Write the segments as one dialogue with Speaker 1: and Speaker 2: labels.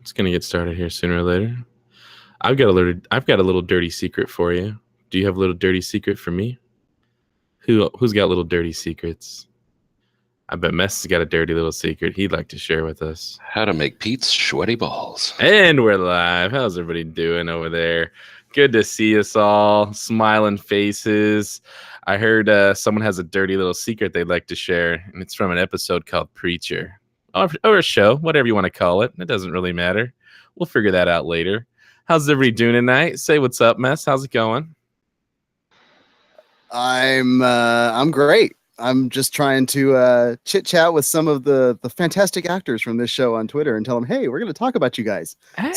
Speaker 1: It's gonna get started here sooner or later. I've got a little dirty secret for you. Do you have a little dirty secret for me? Who's got little dirty secrets? I bet Mess has got a dirty little secret he'd like to share with us.
Speaker 2: How to make Pete's sweaty balls.
Speaker 1: And we're live. How's everybody doing over there? Good to see us all. Smiling faces. I heard someone has a dirty little secret they'd like to share, and it's from an episode called Preacher. Or a show, whatever you want to call it. It doesn't really matter. We'll figure that out later. How's everybody doing tonight? Say what's up, Mess. How's it going?
Speaker 3: I'm great. I'm just trying to chit chat with some of the fantastic actors from this show on Twitter and tell them, hey, we're going to talk about you guys.
Speaker 1: Hey,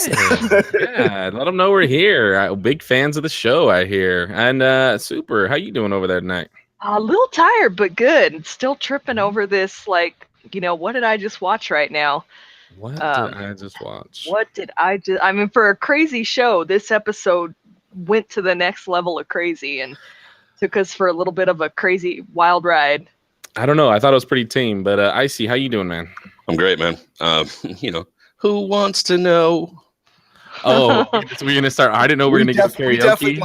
Speaker 1: yeah, let them know we're here. Big fans of the show, I hear. And Super, how you doing over there tonight?
Speaker 4: A little tired, but good. Still tripping over this, what did I just watch right now?
Speaker 1: What did I just watch?
Speaker 4: I mean, for a crazy show, this episode went to the next level of crazy and took us for a little bit of a crazy wild ride.
Speaker 1: I don't know. I thought it was pretty tame, but Icy, how you doing, man?
Speaker 2: I'm great, man. Who wants to know?
Speaker 1: Oh, so we're gonna start. I didn't know we were gonna get karaoke.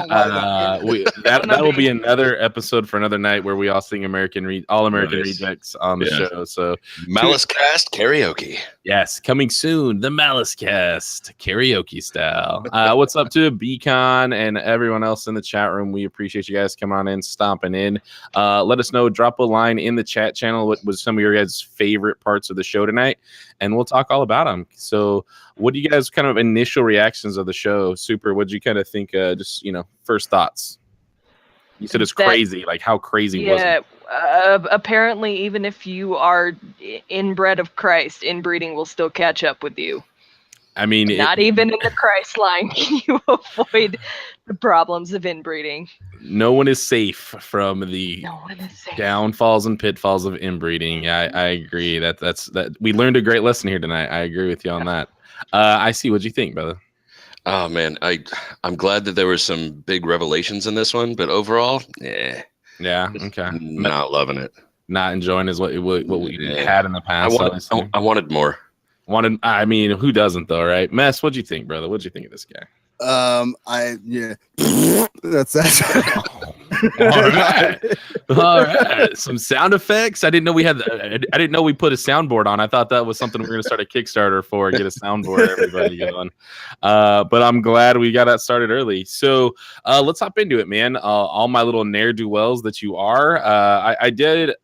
Speaker 1: That will be another episode for another night where we all sing All American Rejects on the show. So
Speaker 2: MaliceCast karaoke.
Speaker 1: Yes, coming soon. The MaliceCast karaoke style. What's up to Beacon and everyone else in the chat room? We appreciate you guys coming on in, stomping in. Let us know. Drop a line in the chat channel. What was some of your guys' favorite parts of the show tonight? And we'll talk all about them. So what do you guys kind of initial reactions of the show? Super, what did you kind of think? First thoughts. You said it's crazy. Like, how crazy was it?
Speaker 4: Apparently, even if you are inbred of Christ, inbreeding will still catch up with you.
Speaker 1: I mean,
Speaker 4: not even in the Christ line can you avoid the problems of inbreeding.
Speaker 1: No one is safe from the downfalls and pitfalls of inbreeding. I agree. That we learned a great lesson here tonight. I agree with you on that. I see. What'd you think, brother?
Speaker 2: Oh man, I'm glad that there were some big revelations in this one, but overall, yeah,
Speaker 1: okay,
Speaker 2: not loving it.
Speaker 1: Not enjoying is what we had in the past.
Speaker 2: I wanted more.
Speaker 1: I mean, who doesn't though, right? Mess, what'd you think, brother? What'd you think of this guy?
Speaker 3: That's
Speaker 1: all right. Some sound effects. I didn't know we put a soundboard on. I thought that was something we're gonna start a Kickstarter for. Get a soundboard, everybody going. But I'm glad we got that started early. So let's hop into it, man. All my little ne'er-do-wells that you are. I did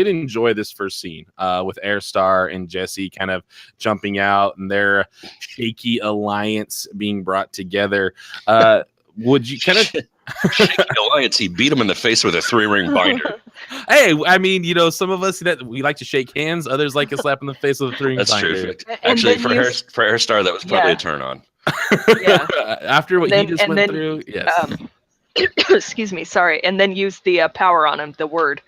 Speaker 1: enjoy this first scene with Herr Starr and Jesse kind of jumping out and their shaky alliance being brought together. Would you kind of
Speaker 2: shaky alliance? He beat him in the face with a 3-ring binder.
Speaker 1: Hey, I mean, some of us we like to shake hands. Others like a slap in the face with a 3-ring binder.
Speaker 2: That's true. Actually, for Herr Starr, that was probably a turn on.
Speaker 4: Yeah.
Speaker 1: After what he just went through, yes.
Speaker 4: Excuse me, sorry. And then use the power on him, the word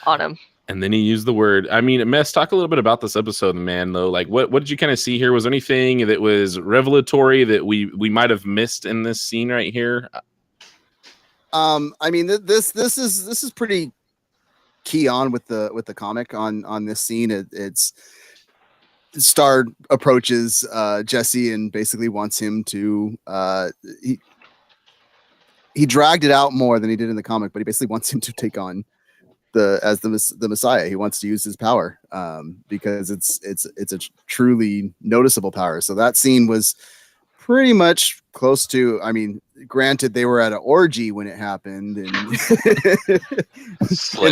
Speaker 4: on him.
Speaker 1: And then he used the word. I mean, Mess, talk a little bit about this episode, man, though. Like, what did you kind of see here? Was there anything that was revelatory that we might have missed in this scene right here?
Speaker 3: I mean, this is pretty key on with the comic on this scene. It's Starr approaches Jesse and basically wants him to he dragged it out more than he did in the comic, but he basically wants him to take on the Messiah. He wants to use his power because it's a truly noticeable power. So that scene was pretty much close to, I mean, granted they were at an orgy when it happened, and
Speaker 1: so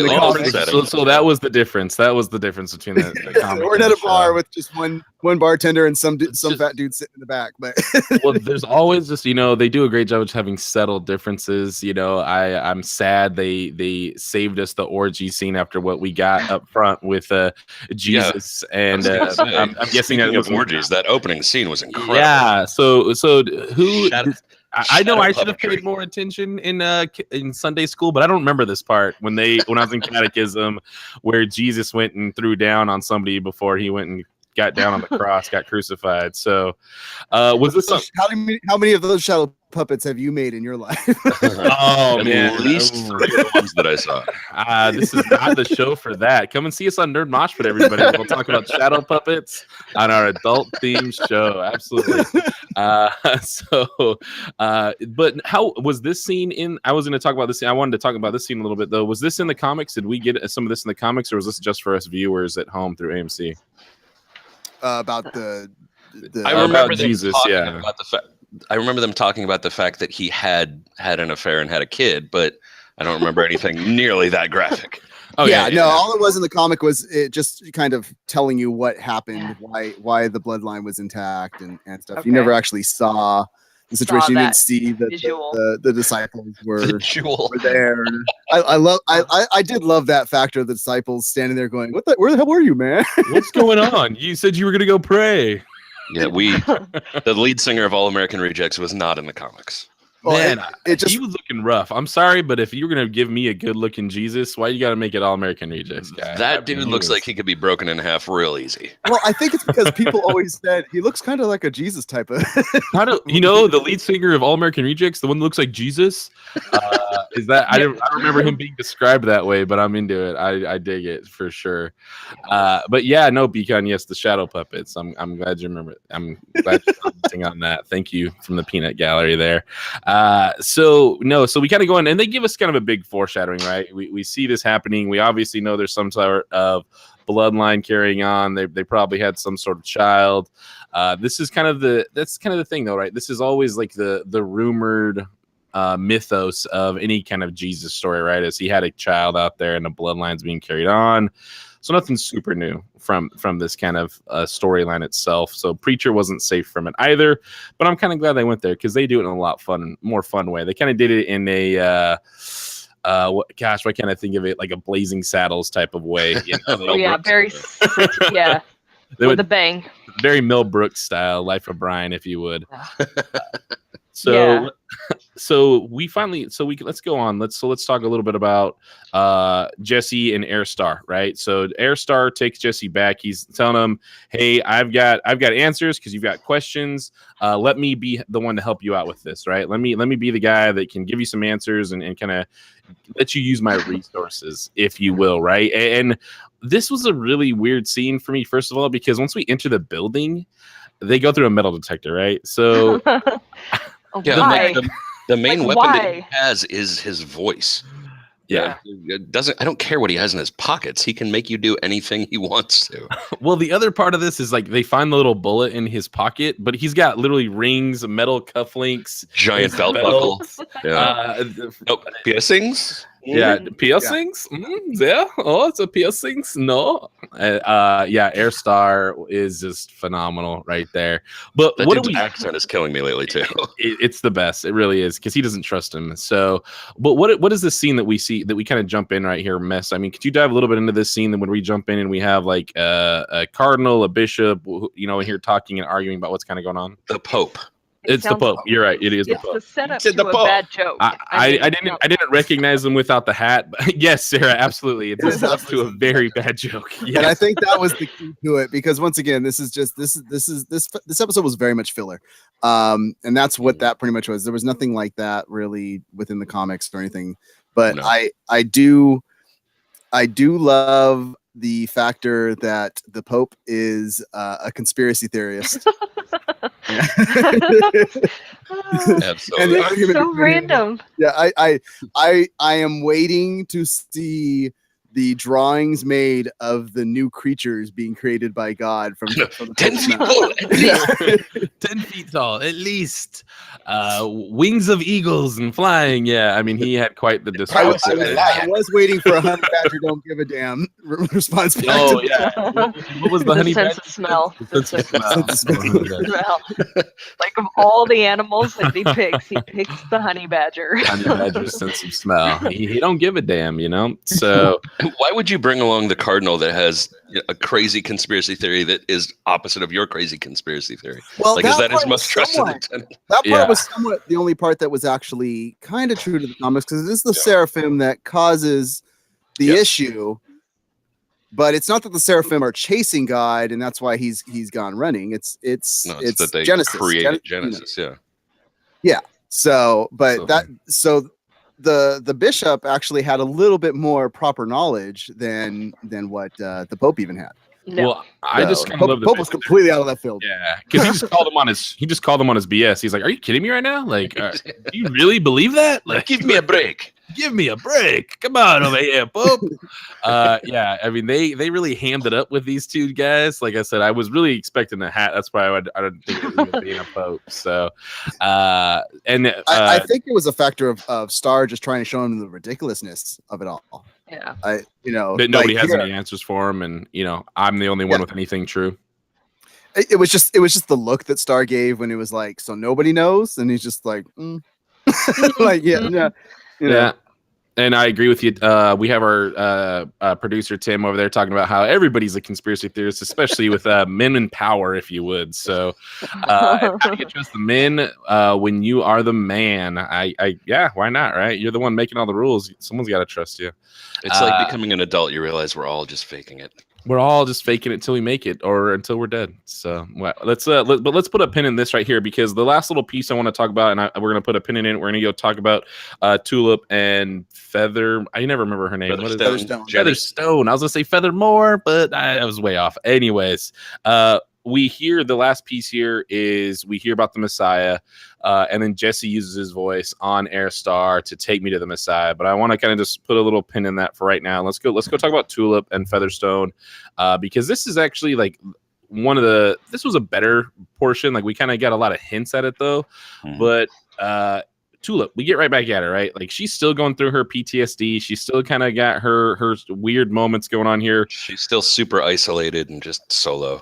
Speaker 1: that was the difference. That was the difference between the comic.
Speaker 3: We're at a bar with just one bartender and some fat dude sitting in the back. But
Speaker 1: well, there's always just they do a great job of having settled differences. I'm sad they saved us the orgy scene after what we got up front with Jesus, and I'm guessing that was
Speaker 2: orgies. That opening scene was incredible.
Speaker 1: Yeah. So who? I know I should have paid more attention in Sunday school, but I don't remember this part when I was in catechism where Jesus went and threw down on somebody before he went and got down on the cross, got crucified. So was this
Speaker 3: how many of those shallow puppets have you made in your life?
Speaker 1: Oh man,
Speaker 2: At least 3 of the ones that I saw.
Speaker 1: This is not the show for that. Come and see us on Nerd Mosh Pit, everybody. We'll talk about shadow puppets on our adult themed show. Absolutely. But how was this scene in? I was going to talk about this scene. I wanted to talk about this scene a little bit though. Was this in the comics? Did we get some of this in the comics, or was this just for us viewers at home through AMC?
Speaker 3: About the
Speaker 2: I remember
Speaker 1: Jesus. Yeah.
Speaker 2: About I remember them talking about the fact that he had an affair and had a kid, but I don't remember anything nearly that graphic.
Speaker 1: Oh
Speaker 3: yeah, no. All it was in the comic was it just kind of telling you what happened, why the bloodline was intact and stuff.
Speaker 4: Okay.
Speaker 3: You never actually saw the situation. You didn't see that
Speaker 4: visual.
Speaker 3: the disciples were
Speaker 2: Visual.
Speaker 3: there. I did love that factor of the disciples standing there going, where the hell were you, man?
Speaker 1: What's going on? You said you were going to go pray.
Speaker 2: Yeah, the lead singer of All American Rejects was not in the comics.
Speaker 1: Man, he was looking rough. I'm sorry, but if you're gonna give me a good-looking Jesus, why you got to make it All American Rejects guy?
Speaker 2: That dude looks like he could be broken in half real easy.
Speaker 3: Well, I think it's because people always said he looks kind of like a Jesus type of.
Speaker 1: The lead singer of All American Rejects, the one that looks like Jesus, is that I remember him being described that way, but I'm into it. I dig it for sure. But yeah, no, Beacon, yes, the shadow puppets. I'm glad you remember. I'm glad you're commenting on that. Thank you from the peanut gallery there. So we kind of go in and they give us kind of a big foreshadowing, right? We see this happening. We obviously know there's some sort of bloodline carrying on. They probably had some sort of child. This is that's kind of the thing though, right? This is always like the rumored mythos of any kind of Jesus story, right? As he had a child out there and the bloodline's being carried on. So nothing super new from this kind of storyline itself. So Preacher wasn't safe from it either, but I'm kind of glad they went there because they do it in a lot more fun way. They kind of did it in a why can't I think of it, like a Blazing Saddles type of way?
Speaker 4: Very with a bang.
Speaker 1: Very Mel Brooks style, Life of Brian, if you would. Let's go on. Let's talk a little bit about Jesse and Herr Starr, right? So Herr Starr takes Jesse back. He's telling him, "Hey, I've got answers because you've got questions. Let me be the one to help you out with this, right? Let me be the guy that can give you some answers and kind of let you use my resources, if you will, right?" And this was a really weird scene for me, first of all, because once we enter the building, they go through a metal detector, right? So.
Speaker 2: Yeah, the main weapon that he has is his voice.
Speaker 1: Yeah.
Speaker 2: I don't care what he has in his pockets. He can make you do anything he wants to.
Speaker 1: Well, the other part of this is like they find the little bullet in his pocket, but he's got literally rings, metal cufflinks,
Speaker 2: giant belt buckle. Yeah. Piercings?
Speaker 1: Yeah, piercings? Yeah. Oh, it's a piercings? No. Herr Starr is just phenomenal right there. But
Speaker 2: that dude's accent is killing me lately too.
Speaker 1: It's the best. It really is, because he doesn't trust him. So, but what is the scene that we see that we kind of jump in right here, Mess? I mean, could you dive a little bit into this scene that when we jump in and we have like a cardinal, a bishop, here talking and arguing about what's kind of going on?
Speaker 2: The Pope.
Speaker 1: It's the Pope. You're right. It is the Pope.
Speaker 4: It's the setup to a bad joke.
Speaker 1: I didn't recognize him without the hat. But yes, Sarah, absolutely. It's a setup to a very bad joke. Yes.
Speaker 3: And I think that was the key to it, because once again, this episode was very much filler, and that's what that pretty much was. There was nothing like that really within the comics or anything. But no. I do love the factor that the Pope is a conspiracy theorist.
Speaker 2: Absolutely.
Speaker 4: It's so random.
Speaker 3: Yeah, I am waiting to see the drawings made of the new creatures being created by God from
Speaker 2: 10 feet tall, at least.
Speaker 1: 10 feet tall, at least. Wings of eagles and flying. Yeah, I mean, he had quite the display.
Speaker 3: I was waiting for a honey badger don't give a damn response back.
Speaker 1: Oh, yeah. What was the honey badger?
Speaker 4: Sense of smell.
Speaker 1: Sense of
Speaker 4: smell. Like, of all the animals that he picks the honey badger.
Speaker 1: Honey badger's sense of smell. He don't give a damn, So...
Speaker 2: Why would you bring along the cardinal that has a crazy conspiracy theory that is opposite of your crazy conspiracy theory?
Speaker 3: Well,
Speaker 2: is that as much trust in the tenant?
Speaker 3: That part was somewhat the only part that was actually kind of true to the comics, because it is the seraphim that causes the issue. But it's not that the seraphim are chasing God, and that's why he's gone running. It's
Speaker 2: that they
Speaker 3: Genesis.
Speaker 2: created Genesis.
Speaker 3: Yeah. So, but
Speaker 1: So-
Speaker 3: the bishop actually had a little bit more proper knowledge than what the Pope even had.
Speaker 4: No.
Speaker 1: Well, I just kind of
Speaker 3: Pope,
Speaker 1: love the
Speaker 3: Pope was completely out of left field.
Speaker 1: Yeah, because he just called him on his BS. He's like, "Are you kidding me right now? Like, do you really believe that? Like,
Speaker 2: Give me a break.
Speaker 1: give me a break. Come on over here, Pope." Yeah, I mean, they really hammed it up with these two guys. Like I said, I was really expecting a hat. That's why I didn't think it was even being a Pope. So, I
Speaker 3: think it was a factor of Starr just trying to show him the ridiculousness of it all.
Speaker 4: Yeah.
Speaker 1: that nobody has any answers for him, and I'm the only one with anything true.
Speaker 3: It was just the look that Starr gave when it was like, so nobody knows, and he's just like, like, yeah.
Speaker 1: And I agree with you. We have our producer Tim over there talking about how everybody's a conspiracy theorist, especially with men in power, if you would. So, how do you trust the men when you are the man? Yeah, why not? Right? You're the one making all the rules. Someone's got to trust you.
Speaker 2: It's like becoming an adult. You realize we're all just faking it.
Speaker 1: We're all just faking it until we make it, or until we're dead. So let's put a pin in this right here, because the last little piece I want to talk about, and we're gonna put a pin in it. We're gonna go talk about Tulip and Feather. I never remember her name.
Speaker 3: Featherstone.
Speaker 1: Featherstone. I was gonna say Feathermore, but I was way off. Anyways, we hear the last piece here is we hear about the Messiah, and then Jesse uses his voice on Herr Starr to take me to the Messiah. But I want to kind of just put a little pin in that for right now. Let's go talk about Tulip and Featherstone, because this is actually like this was a better portion. Like we kind of got a lot of hints at it though, but Tulip, we get right back at her, right? Like she's still going through her PTSD. She's still kind of got her weird moments going on here.
Speaker 2: She's still super isolated and just solo.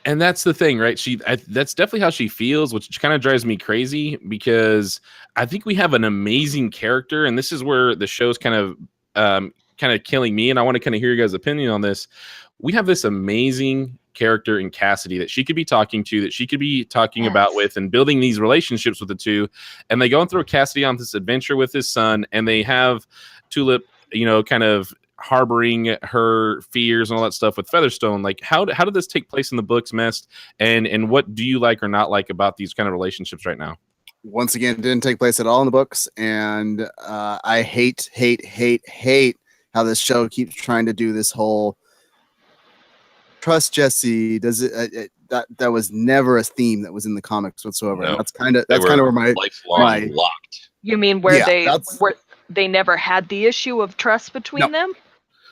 Speaker 1: And that's the thing, right? That's definitely how she feels, which kind of drives me crazy, because I think we have an amazing character, and this is where the show's kind of killing me. And I want to kind of hear your guys' opinion on this. We have this amazing character in Cassidy that she could be talking to, that she could be talking about with, and building these relationships with the two. And they go and throw Cassidy on this adventure with his son, and they have Tulip, kind of harboring her fears and all that stuff with Featherstone. Like how did this take place in the books, Mest, and what do you like or not like about these kind of relationships right now?
Speaker 3: Once again, it didn't take place at all in the books, and I hate how this show keeps trying to do this whole trust Jesse. Does it that was never a theme that was in the comics whatsoever.
Speaker 2: No.
Speaker 3: That's kind of where my
Speaker 2: lifelong locked.
Speaker 4: You mean where they never had the issue of trust between them?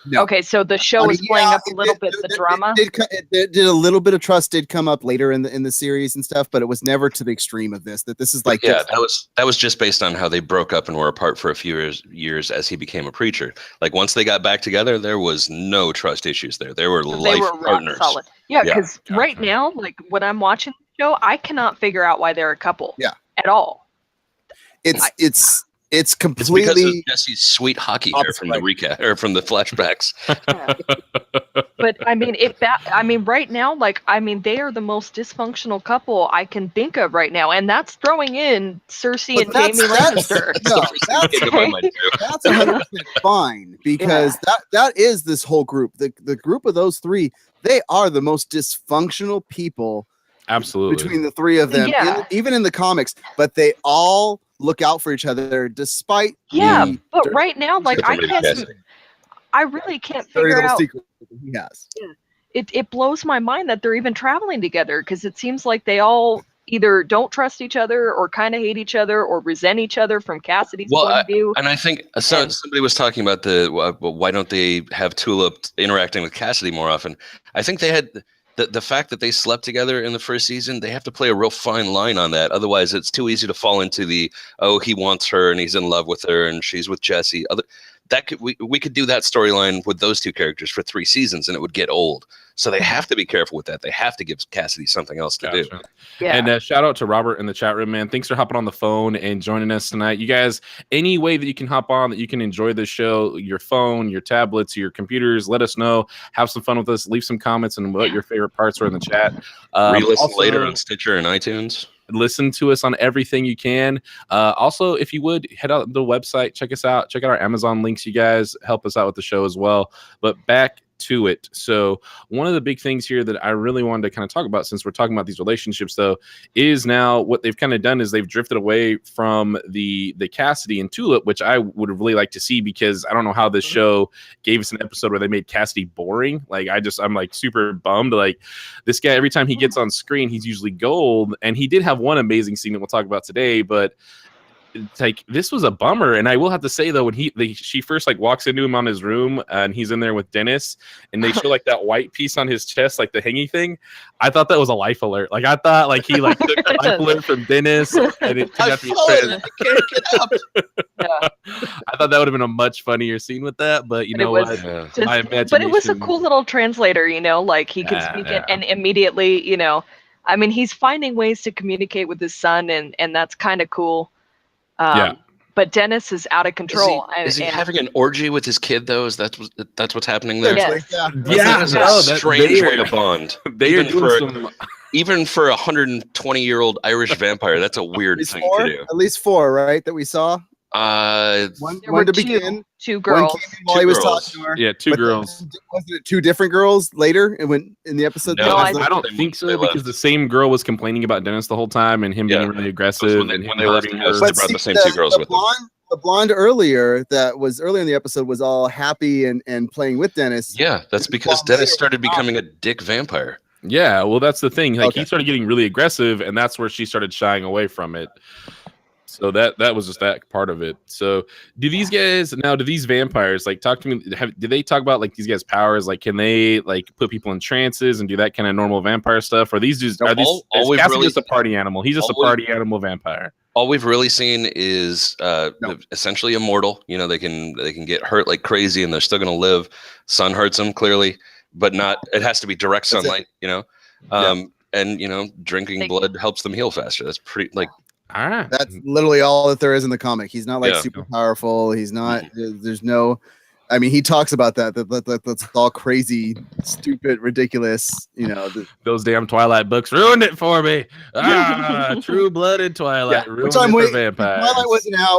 Speaker 3: No.
Speaker 4: Okay, so the show is playing up a little bit the drama.
Speaker 3: It did a little bit of trust did come up later in the series and stuff, but it was never to the extreme of this. That this is like
Speaker 2: that was just based on how they broke up and were apart for a few years as he became a preacher. Like once they got back together, there was no trust issues there. They were partners.
Speaker 4: Solid. Yeah, because right now, like when I'm watching the show, I cannot figure out why they're a couple.
Speaker 3: Yeah.
Speaker 4: At all.
Speaker 3: It's completely
Speaker 2: because of Jesse's sweet hockey hair from the recap or from the flashbacks.
Speaker 4: But I mean, right now, they are the most dysfunctional couple I can think of right now, and that's throwing in Cersei and Jaime Lannister.
Speaker 3: That's 100% fine, because that is this whole group. The group of those three, they are the most dysfunctional people.
Speaker 1: Absolutely.
Speaker 3: Between the three of them, even in the comics, but they all look out for each other despite.
Speaker 4: Yeah, but right now, I really can't figure out.
Speaker 3: Secret he has.
Speaker 4: Yeah. It blows my mind that they're even traveling together, because it seems like they all either don't trust each other or kind of hate each other or resent each other from Cassidy's point of view.
Speaker 2: And I think somebody was talking about why don't they have Tulip interacting with Cassidy more often? I think they had. The fact that they slept together in the first season, they have to play a real fine line on that. Otherwise, it's too easy to fall into he wants her and he's in love with her and she's with Jesse. We could do that storyline with those two characters for 3 seasons and it would get old. So they have to be careful with that. They have to give Cassidy something else to do.
Speaker 4: Yeah.
Speaker 1: And shout out to Robert in the chat room, man. Thanks for hopping on the phone and joining us tonight. You guys, any way that you can hop on, that you can enjoy the show, your phone, your tablets, your computers, let us know. Have some fun with us. Leave some comments and what your favorite parts are in the chat.
Speaker 2: Re-listen later on Stitcher and iTunes.
Speaker 1: Listen to us on everything you can. Also, if you would, head out to the website, check us out. Check out our Amazon links, you guys. Help us out with the show as well. But back to it. So one of the big things here that I really wanted to kind of talk about, since we're talking about these relationships, though, is now what they've kind of done is they've drifted away from the Cassidy and Tulip, which I would really like to see, because I don't know how this show gave us an episode where they made Cassidy boring. Like, I'm like super bummed. Like, this guy, every time he gets on screen, he's usually gold, and he did have one amazing scene that we'll talk about today, but it's like, this was a bummer. And I will have to say, though, when she first like walks into him on his room, and he's in there with Dennis, and they show like that white piece on his chest, like the hangy thing, I thought that was a life alert. Like, I thought like he like took the life alert from Dennis, and it turned out to be
Speaker 2: I can't get up.
Speaker 1: I thought that would have been a much funnier scene with that, but you know what? My imagination.
Speaker 4: But it was a cool little translator, you know, like he could speak it, and immediately, you know, I mean, he's finding ways to communicate with his son, and that's kind of cool. But Dennis is out of control.
Speaker 2: Is he having an orgy with his kid, though? That's what's happening there?
Speaker 4: Yes.
Speaker 2: That's a strange way to bond. Even for a 120-year-old Irish vampire, that's a weird thing to do.
Speaker 3: At least 4, right? That we saw.
Speaker 2: One
Speaker 3: to begin.
Speaker 4: 2 girls.
Speaker 3: One came in while he was talking to her.
Speaker 1: Yeah, 2 girls.
Speaker 3: Wasn't it 2 different girls later? It went in the episode.
Speaker 1: No, I don't think so, because the same girl was complaining about Dennis the whole time, and him being really aggressive.
Speaker 2: When they left, they brought the same 2 girls with them.
Speaker 3: The blonde earlier, that was earlier in the episode, was all happy and playing with Dennis.
Speaker 2: Yeah, that's because Dennis started becoming a dick vampire.
Speaker 1: Yeah, well, that's the thing. Like, he started getting really aggressive, and that's where she started shying away from it. So that was just that part of it. So do these vampires, like, talk to me? Do they talk about like these guys' powers? Like, can they like put people in trances and do that kind of normal vampire stuff? Or these just just a party animal? He's just a party animal vampire.
Speaker 2: All we've really seen is essentially immortal. You know, they can get hurt like crazy, and they're still going to live. Sun hurts them clearly, but not. It has to be direct sunlight. You know, and you know, drinking blood helps them heal faster. That's pretty like.
Speaker 3: That's literally all that there is in the comic. He's not like super powerful. He's not. There's no. I mean, he talks about that's all crazy, stupid, ridiculous. You know,
Speaker 1: those damn Twilight books ruined it for me. True Blooded Twilight ruined it for vampires.
Speaker 3: Twilight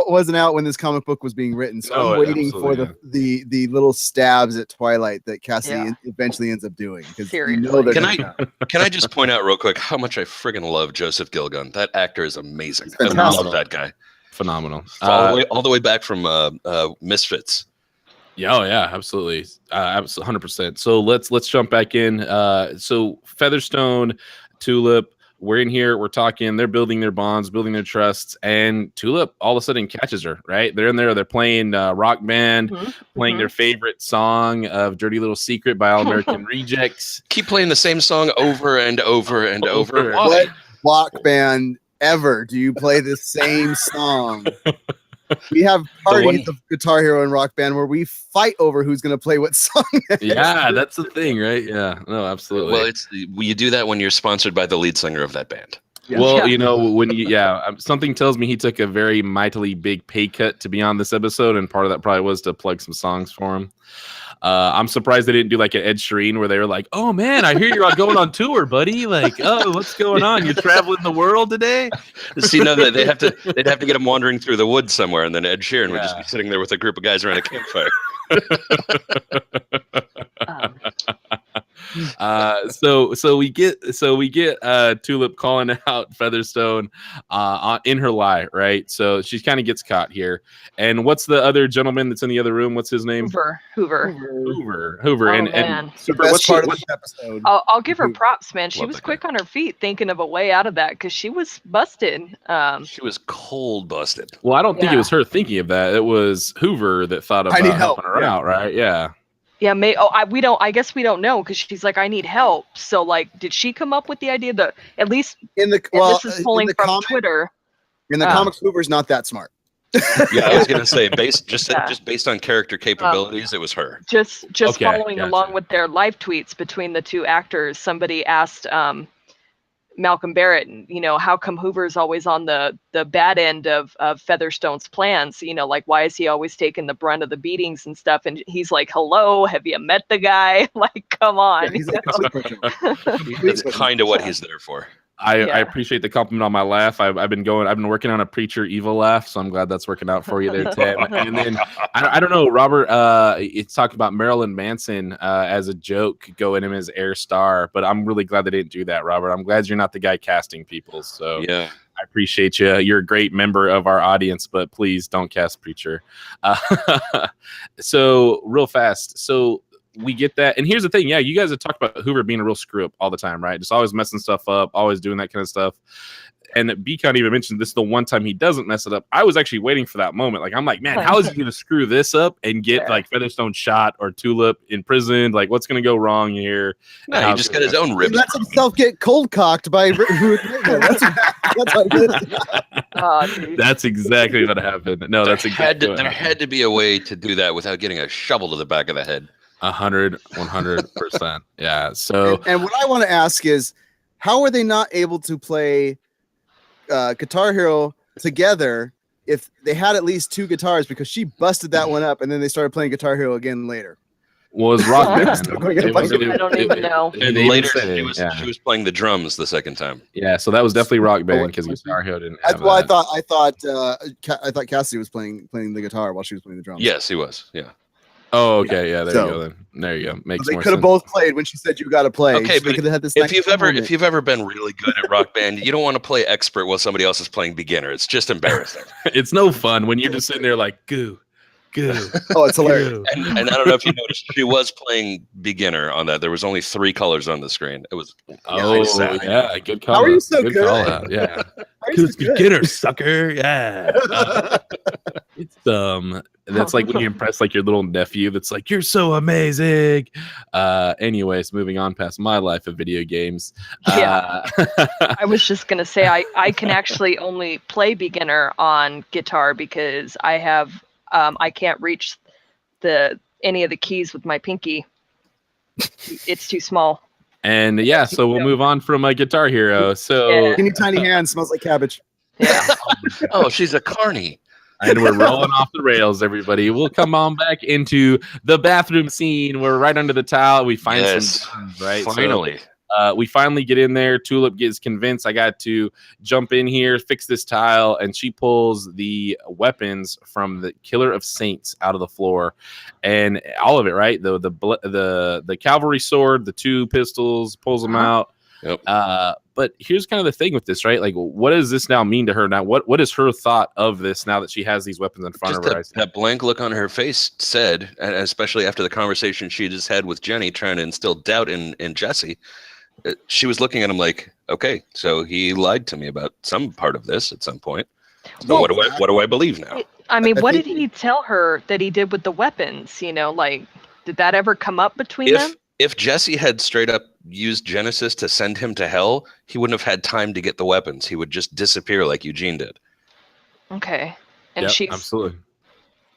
Speaker 3: wasn't out when this comic book was being written, so I'm waiting for the little stabs at Twilight that Cassidy eventually ends up doing. Because
Speaker 2: can I just point out real quick how much I friggin' love Joseph Gilgun? That actor is amazing. I love that guy.
Speaker 1: Phenomenal.
Speaker 2: All the way back from Misfits.
Speaker 1: Yeah, oh yeah, absolutely, 100%. So let's jump back in. So Featherstone, Tulip, we're in here. We're talking. They're building their bonds, building their trusts, and Tulip all of a sudden catches her. Right, they're in there. They're playing rock band, playing their favorite song of "Dirty Little Secret" by All American Rejects.
Speaker 2: Keep playing the same song over and over and over.
Speaker 3: What rock band ever do you play the same song? We have parties of Guitar Hero and Rock Band where we fight over who's going to play what song.
Speaker 1: Yeah, that's the thing, right? Yeah, no, absolutely.
Speaker 2: Well, you do that when you're sponsored by the lead singer of that band.
Speaker 1: Yeah. Well, you know, when something tells me he took a very mightily big pay cut to be on this episode, and part of that probably was to plug some songs for him. I'm surprised they didn't do like an Ed Sheeran where they were like, "Oh man, I hear you're going on tour, buddy. Like, oh, what's going on? You're traveling the world today?"
Speaker 2: See, no, they'd have to get him wandering through the woods somewhere, and then Ed Sheeran would just be sitting there with a group of guys around a campfire.
Speaker 1: So we get Tulip calling out Featherstone in her lie, right? So she kind of gets caught here. And what's the other gentleman that's in the other room? What's his name?
Speaker 4: Hoover.
Speaker 1: Oh, and
Speaker 3: Super, what's part of this episode?
Speaker 4: I'll give her props, man. She was quick on her feet, thinking of a way out of that, because she was busted.
Speaker 2: She was cold busted.
Speaker 1: Well, I don't think it was her thinking of that. It was Hoover that thought about helping her out, right? Yeah.
Speaker 4: Yeah, we don't. I guess we don't know, because she's like, I need help. So, like, did she come up with the idea that at least this is pulling from Twitter?
Speaker 3: In the comics, Hoover's not that smart.
Speaker 2: Yeah, I was gonna say just based on character capabilities, it was her.
Speaker 4: Just following along with their live tweets between the 2 actors. Somebody asked Malcolm Barrett, you know, how come Hoover's always on the bad end of Featherstone's plans? You know, like, why is he always taking the brunt of the beatings and stuff? And he's like, hello, have you met the guy? Like, come on.
Speaker 3: Yeah,
Speaker 2: That's kind of what he's there for.
Speaker 1: I appreciate the compliment on my laugh. I've been working on a Preacher evil laugh, so I'm glad that's working out for you there, Tim. And then I don't know, Robert. It's talking about Marilyn Manson as a joke going him as Herr Starr, but I'm really glad they didn't do that, Robert. I'm glad you're not the guy casting people. So
Speaker 2: Yeah.
Speaker 1: I appreciate you. You're a great member of our audience, but please don't cast Preacher. So real fast. So we get that. And here's the thing. Yeah, you guys have talked about Hoover being a real screw up all the time, right? Just always messing stuff up, always doing that kind of stuff. And Beacon even mentioned this is the one time he doesn't mess it up. I was actually waiting for that moment. Like, I'm like, man, how is he going to screw this up and get like Featherstone shot or Tulip imprisoned? Like, what's going to go wrong here?
Speaker 2: No, he just got his own ribs.
Speaker 3: He lets himself get cold cocked by that's what it is.
Speaker 1: That's exactly what happened. No, that's exactly
Speaker 2: there had to be a way to do that without getting a shovel to the back of the head.
Speaker 1: 100%. Yeah. So,
Speaker 3: and what I want to ask is, how are they not able to play Guitar Hero together if they had at least 2 guitars? Because she busted that one up, and then they started playing Guitar Hero again later.
Speaker 1: Was Rock Band?
Speaker 4: I don't even know.
Speaker 2: And later, she was playing the drums the second time.
Speaker 1: Yeah, so that was definitely Rock Band because Guitar Hero didn't have
Speaker 3: well,
Speaker 1: that.
Speaker 3: I thought Cassidy was playing the guitar while she was playing the drums.
Speaker 2: Yes, he was. Yeah.
Speaker 1: Oh, okay. Yeah, there you go. Then there you go. Makes
Speaker 3: they
Speaker 1: more
Speaker 3: could have
Speaker 1: sense.
Speaker 3: both played when she said you got to play.
Speaker 2: Okay,
Speaker 3: but had this
Speaker 2: if you've ever been really good at Rock Band, you don't want to play expert while somebody else is playing beginner. It's just embarrassing.
Speaker 1: It's no fun when you're just sitting there like goo.
Speaker 3: Oh, it's hilarious.
Speaker 2: And I don't know if you noticed, she was playing beginner on that. There was only 3 colors on the screen. It was
Speaker 1: yeah, good call.
Speaker 3: How are you so good?
Speaker 1: Yeah, it's beginner, sucker. Yeah. It's that's like when you impress like your little nephew that's like, you're so amazing. Anyways, moving on past my life of video games.
Speaker 4: I was just gonna say I can actually only play beginner on guitar because I have I can't reach any of the keys with my pinky. It's too small.
Speaker 1: And yeah, so we'll move on from Guitar Hero. So
Speaker 3: Skinny tiny hands, smells like cabbage.
Speaker 4: Yeah.
Speaker 2: Oh, she's a carny.
Speaker 1: And we're rolling off the rails, everybody. We'll come on back into the bathroom scene. We're right under the towel. We find some guns, right?
Speaker 2: Finally.
Speaker 1: So, we finally get in there. Tulip gets convinced I got to jump in here, fix this tile, and she pulls the weapons from the Killer of Saints out of the floor, and all of it, right? The cavalry sword, the 2 pistols, pulls them out.
Speaker 2: Yep.
Speaker 1: But here's kind of the thing with this, right? Like, what does this now mean to her now? What is her thought of this now that she has these weapons in front of her?
Speaker 2: That blank look on her face said, and especially after the conversation she just had with Jenny, trying to instill doubt in Jesse, she was looking at him like, okay, so he lied to me about some part of this at some point. So what do I believe now?
Speaker 4: I mean, what did he tell her that he did with the weapons? You know, like, did that ever come up between them?
Speaker 2: If Jesse had straight up used Genesis to send him to hell, he wouldn't have had time to get the weapons. He would just disappear like Eugene did.
Speaker 4: Okay. And
Speaker 1: absolutely.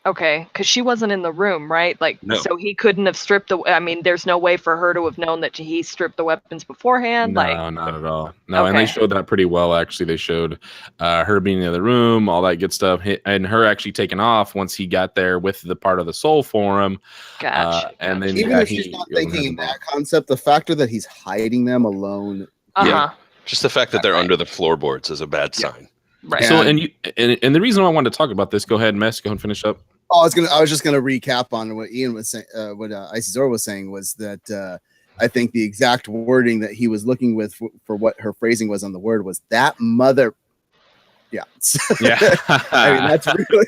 Speaker 4: Okay, because she wasn't in the room, right? Like,
Speaker 2: no.
Speaker 4: So he couldn't have stripped I mean, there's no way for her to have known that he stripped the weapons beforehand.
Speaker 1: No, not at all. No, and they showed that pretty well, actually. They showed her being in the other room, all that good stuff, and her actually taking off once he got there with the part of the soul for him.
Speaker 4: Gotcha.
Speaker 1: And then
Speaker 3: even if she's not thinking in that concept, the factor that he's hiding them alone.
Speaker 2: Yeah. Just the fact that they're under the floorboards is a bad sign.
Speaker 4: Right.
Speaker 1: So, and the reason I wanted to talk about this, go ahead, Mess, go ahead and finish up.
Speaker 3: I was just gonna recap on what Ian was saying. What Icy Zora was saying was that I think the exact wording that he was looking with for what her phrasing was on the word was that mother. Yeah.
Speaker 1: Yeah.
Speaker 3: I mean, that's really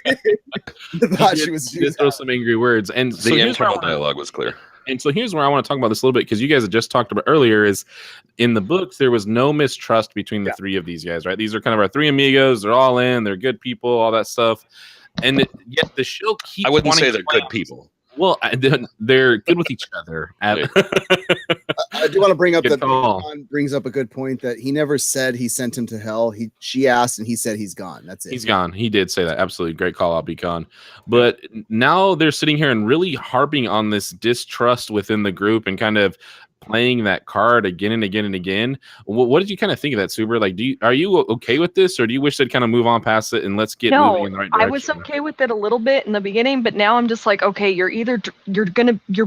Speaker 3: the thought she was
Speaker 1: using. Throw some angry words, and
Speaker 2: the internal dialogue was clear.
Speaker 1: And so here's where I want to talk about this a little bit, because you guys had just talked about earlier is in the books, there was no mistrust between the 3 of these guys, right? These are kind of our 3 amigos. They're all in. They're good people, all that stuff. And yet the show keeps.
Speaker 2: I wouldn't say they're good people.
Speaker 1: Well, they're good with each other.
Speaker 3: I do want to bring up that John brings up a good point that he never said he sent him to hell. She asked and he said he's gone. That's it.
Speaker 1: He's gone. He did say that. Absolutely. Great call out, Beacon. But now they're sitting here and really harping on this distrust within the group and kind of playing that card again and again and again. What did you kind of think of that, Suber? Like, are you okay with this, or do you wish they'd kind of move on past it and let's get moving in the right direction?
Speaker 4: I was okay with it a little bit in the beginning, but now I'm just like, okay, you're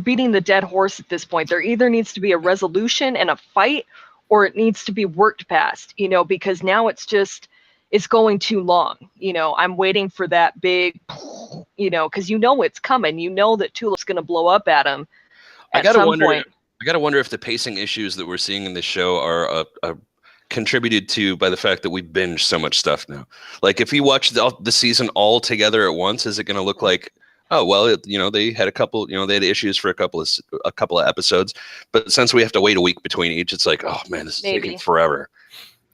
Speaker 4: beating the dead horse at this point. There either needs to be a resolution and a fight, or it needs to be worked past, because now it's going too long. I'm waiting for that big, because it's coming. That Tulip's going to blow up at him at some point.
Speaker 2: I gotta wonder if the pacing issues that we're seeing in this show are contributed to by the fact that we binge so much stuff now. Like, if you watch the season all together at once, is it going to look like, oh well, they had a couple, they had issues for a couple of episodes, but since we have to wait a week between each, it's like, oh man, this is taking forever.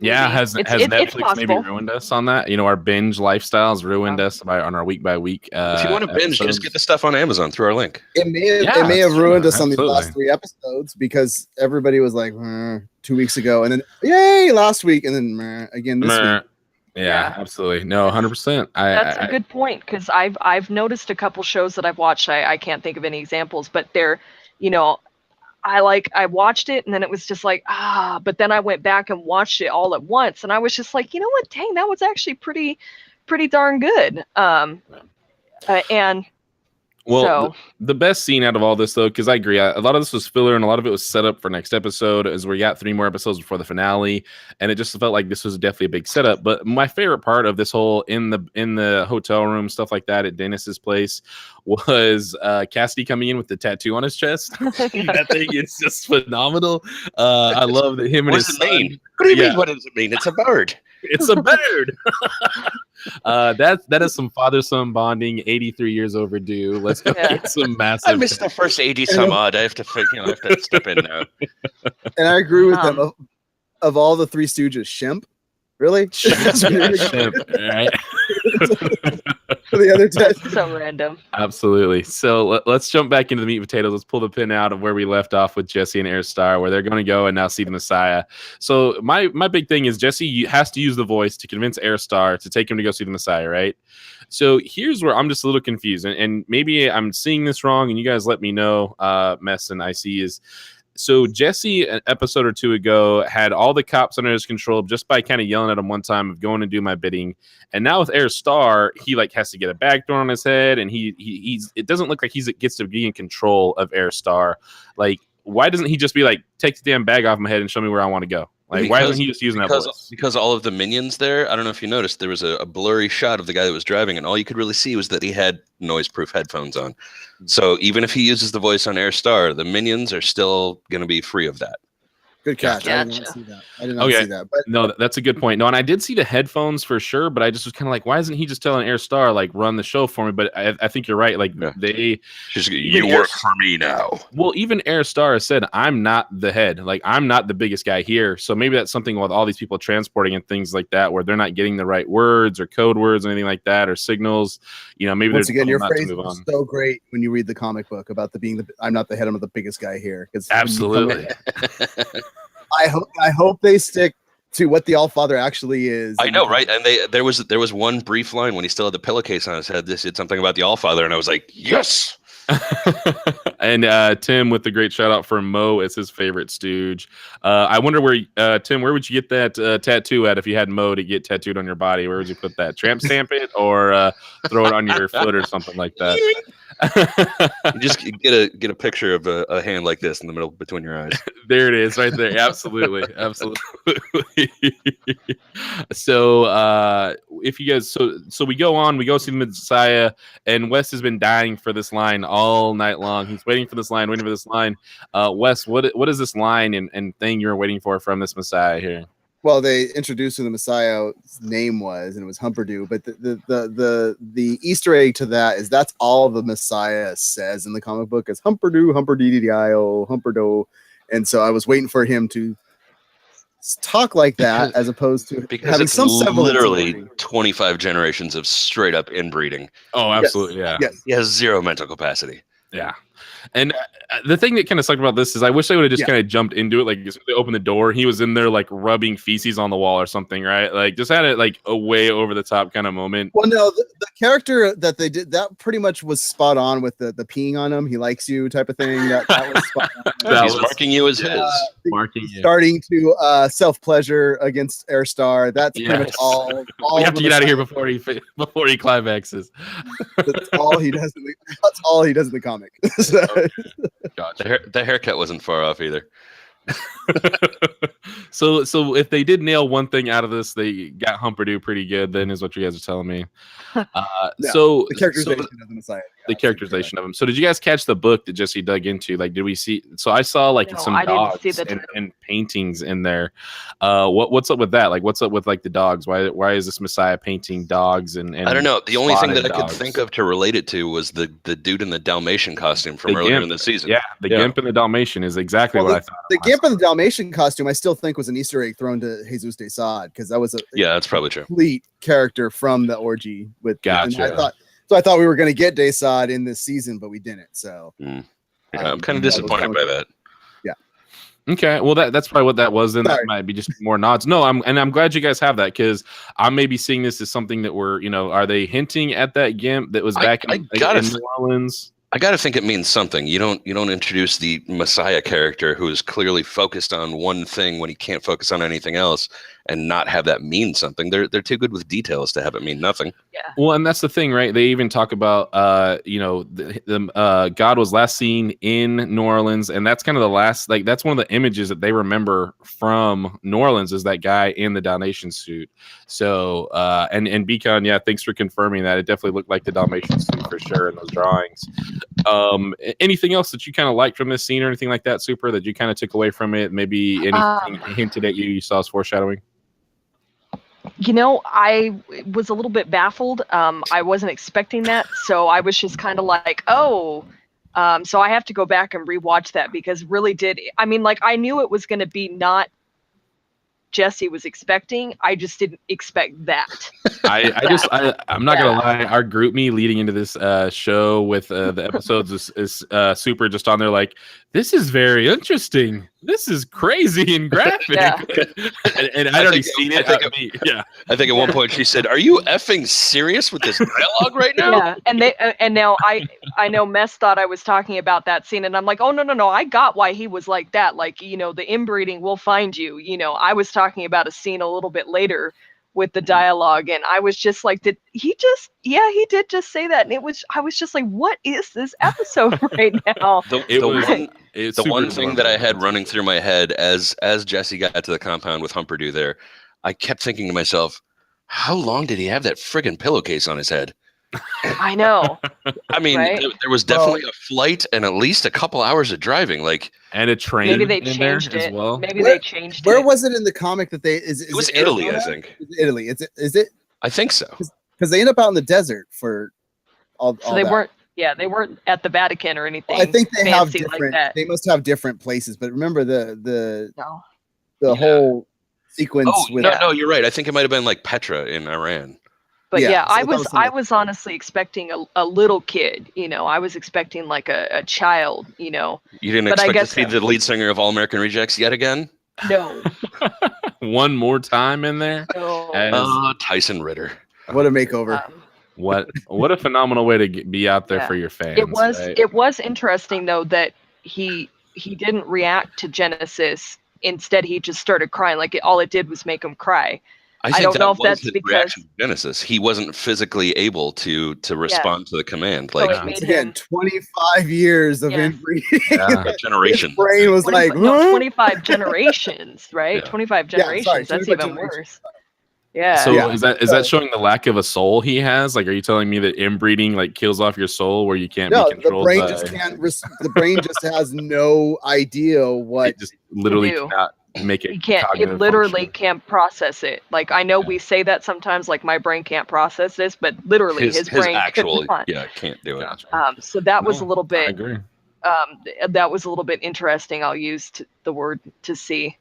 Speaker 1: Yeah, has Netflix maybe ruined us on that? Our binge lifestyles ruined us on our week by week.
Speaker 2: If you want to binge, just get the stuff on Amazon through our link.
Speaker 3: It may have ruined us on the last 3 episodes because everybody was like 2 weeks ago, and then yay last week, and then again this week.
Speaker 1: Yeah, absolutely. No, 100%.
Speaker 4: That's a good point, because I've noticed a couple shows that I've watched. I can't think of any examples, but they're, I watched it and then it was just like, but then I went back and watched it all at once and I was just like, you know what, dang, that was actually pretty darn good.
Speaker 1: The best scene out of all this, though, because I agree, a lot of this was filler and a lot of it was set up for next episode, as we got 3 more episodes before the finale, and it just felt like this was definitely a big setup. But my favorite part of this whole in the hotel room stuff like that at Dennis's place was Cassidy coming in with the tattoo on his chest. That thing is just phenomenal. I love that him and his son.
Speaker 2: Mean? What do you mean? What does it mean? It's a bird.
Speaker 1: It's a bird. That is some father-son bonding, 83 years overdue. Let's go get some massive.
Speaker 2: I missed the first 80 some odd. I have to step in now.
Speaker 3: And I agree with them. Of all the Three Stooges, Shemp, really?
Speaker 1: Shemp, right?
Speaker 3: The other test.
Speaker 4: So random.
Speaker 1: Absolutely. So let's jump back into the meat and potatoes. Let's pull the pin out of where we left off with Jesse and Herr Starr, where they're going to go and now see the Messiah. So my big thing is Jesse has to use the voice to convince Herr Starr to take him to go see the Messiah, right? So here's where I'm just a little confused, and maybe I'm seeing this wrong, and you guys let me know, Mess and IC is. So Jesse, an episode or 2 ago, had all the cops under his control just by kind of yelling at him one time of going and do my bidding. And now with Herr Starr, he has to get a bag thrown on his head, and he's it doesn't look like he gets to be in control of Herr Starr. Like, why doesn't he just be like, take the damn bag off my head and show me where I want to go? Like, why isn't he just using that voice?
Speaker 2: Because all of the minions there, I don't know if you noticed, there was a blurry shot of the guy that was driving, and all you could really see was that he had noise-proof headphones on. So even if he uses the voice on Herr Starr, the minions are still going to be free of that.
Speaker 3: Good catch.
Speaker 4: Gotcha.
Speaker 3: I did not see that. See that. But
Speaker 1: no, that's a good point. No, and I did see the headphones for sure, but I just was kind of like, why isn't he just telling Herr Starr, like, run the show for me? But I think you're right. Like,
Speaker 2: you work for me now.
Speaker 1: Well, even Herr Starr said, I'm not the head. Like, I'm not the biggest guy here. So maybe that's something with all these people transporting and things like that, where they're not getting the right words or code words or anything like that, or signals. Maybe
Speaker 3: once again, your phrase is so great when you read the comic book about I'm not the head, I'm the biggest guy here.
Speaker 1: Absolutely.
Speaker 3: I hope they stick to what the Allfather actually is.
Speaker 2: I know, right? And there was one brief line when he still had the pillowcase on his head. This said something about the Allfather, and I was like, yes.
Speaker 1: And Tim with the great shout out for Mo as his favorite stooge. I wonder where Tim, where would you get that tattoo at if you had Mo to get tattooed on your body? Where would you put that? Tramp stamp it or throw it on your foot or something like that?
Speaker 2: You just get a picture of a hand like this in the middle between your eyes.
Speaker 1: There it is, right there. Absolutely. So if you guys so we go see the Messiah, and Wes has been dying for this line all night long. He's waiting for this line. Wes, what is this line and thing you're waiting for from this Messiah here?
Speaker 3: Well, they introduced who the Messiah's name was, and it was Humperdoo. But the Easter egg to that is that's all the Messiah says in the comic book is Humperdoo, Humperdee-dee-dee-I-O, Humperdo. And so I was waiting for him to talk like that, as opposed to
Speaker 2: because it's literally 25 generations of straight up inbreeding.
Speaker 1: Oh, absolutely,
Speaker 3: yes.
Speaker 1: yeah.
Speaker 3: Yes.
Speaker 2: He has zero mental capacity.
Speaker 1: Yeah. And the thing that kind of sucked about this is I wish they would have just kind of jumped into it. Like, as they opened the door, he was in there like rubbing feces on the wall or something, right? Like, just had it like a way over the top kind of moment.
Speaker 3: Well, no, the character that they did, that pretty much was spot on with the peeing on him. He likes you type of thing. That was spot on.
Speaker 2: He's marking you as his.
Speaker 1: Marking you.
Speaker 3: Starting to self-pleasure against Herr Starr. That's pretty much all
Speaker 1: we have to get out of here before he climaxes.
Speaker 3: That's all he does. That's all he does in the comic. So,
Speaker 2: the haircut wasn't far off either.
Speaker 1: So if they did nail one thing out of this, they got Humperdoo pretty good. Then is what you guys are telling me. So
Speaker 3: the characterization of the Messiah.
Speaker 1: The characterization of him. So did you guys catch the book that Jesse dug into? Like, did we see? So I saw like some dogs and paintings in there. What's up with that? Like, what's up with like the dogs? Why is this Messiah painting dogs? And
Speaker 2: I don't know. The only thing that I
Speaker 1: dogs?
Speaker 2: could think of to relate it to was the dude in the Dalmatian costume from earlier in the season.
Speaker 1: Yeah, the Gimp and the Dalmatian is exactly what I thought.
Speaker 3: The Gimp and the Dalmatian costume, I still think was an Easter egg thrown to Jesus de Sade, because that was
Speaker 2: that's probably true.
Speaker 3: Complete character from the orgy with.
Speaker 1: Gotcha.
Speaker 3: I thought we were going to get de Sade in this season, but we didn't. So
Speaker 2: I'm kind of disappointed by that.
Speaker 3: Yeah.
Speaker 1: Okay. Well, that's probably what that was. Then that might be just more nods. No, I'm glad you guys have that, because I may be seeing this as something that are they hinting at that Gimp that was back in New Orleans?
Speaker 2: I gotta think it means something. You don't introduce the Messiah character who is clearly focused on one thing when he can't focus on anything else, and not have that mean something. They're too good with details to have it mean nothing.
Speaker 4: Yeah.
Speaker 1: Well, and that's the thing, right? They even talk about God was last seen in New Orleans, and that's kind of the last, like, that's one of the images that they remember from New Orleans is that guy in the Dalmatian suit. So and Beacon, thanks for confirming that. It definitely looked like the Dalmatian suit for sure in those drawings. Anything else that you kind of liked from this scene or anything like that, Super, that you kind of took away from it? Maybe anything hinted at you saw as foreshadowing?
Speaker 4: I was a little bit baffled. I wasn't expecting that, so I was just kind of like, so I have to go back and rewatch that, because really I knew it was going to be not Jesse was expecting. I just didn't expect that.
Speaker 1: I'm not gonna lie. Our group me leading into this show with the episodes is Super just on there like, this is very interesting. This is crazy and graphic. and I'd already seen it.
Speaker 2: I think at one point she said, "Are you effing serious with this dialogue right now?"
Speaker 4: Yeah, and now I know Mess thought I was talking about that scene, and I'm like, oh no, I got why he was like that. Like, the inbreeding will find you. I was talking about a scene a little bit later with the dialogue, and I was just like, did he just? Yeah, he did just say that, and I was just like, what is this episode right now?
Speaker 2: The one thing that I had running through my head as Jesse got to the compound with Humperdoo there, I kept thinking to myself, how long did he have that friggin' pillowcase on his head?
Speaker 4: I know.
Speaker 2: I mean, right? there was definitely a flight and at least a couple hours of driving,
Speaker 1: and a train.
Speaker 4: Maybe they changed it as well.
Speaker 3: They changed it. Where was it in the comic that they? It
Speaker 2: was Italy, I think.
Speaker 3: Italy. Is it?
Speaker 2: I think so.
Speaker 3: Because they end up out in the desert for all. So
Speaker 4: they weren't. Yeah, they weren't at the Vatican or anything.
Speaker 3: I think they have different.
Speaker 4: Like
Speaker 3: they must have different places. But remember the whole sequence.
Speaker 2: No, you're right. I think it might have been like Petra in Iran.
Speaker 4: But I was honestly expecting a little kid. I was expecting like a child. You
Speaker 2: didn't expect to see the lead singer of All American Rejects yet again?
Speaker 4: No.
Speaker 1: One more time in there.
Speaker 4: No.
Speaker 2: Tyson Ritter.
Speaker 3: What a makeover.
Speaker 1: What a phenomenal way to be out there for your fans.
Speaker 4: It was interesting though that he didn't react to Genesis. Instead, he just started crying. Like all it did was make him cry.
Speaker 2: I don't know if that's because reaction to Genesis. He wasn't physically able to respond to the command.
Speaker 4: So
Speaker 3: once again, 25 years of inbreeding.
Speaker 2: Generation.
Speaker 3: His brain was
Speaker 4: 25 generations, right? Yeah. 25 generations. That's even worse. Yeah.
Speaker 1: So is that showing the lack of a soul he has? Like, are you telling me that inbreeding kills off your soul where you can't be controlled?
Speaker 3: The brain just can't. The brain just has no idea what.
Speaker 1: It just literally cannot make it.
Speaker 4: You can't. It literally can't process it. Like I know we say that sometimes. Like my brain can't process this, but literally his brain
Speaker 2: actually can't do it.
Speaker 4: So that was a little bit.
Speaker 1: I agree.
Speaker 4: That was a little bit interesting. I'll use the word to see.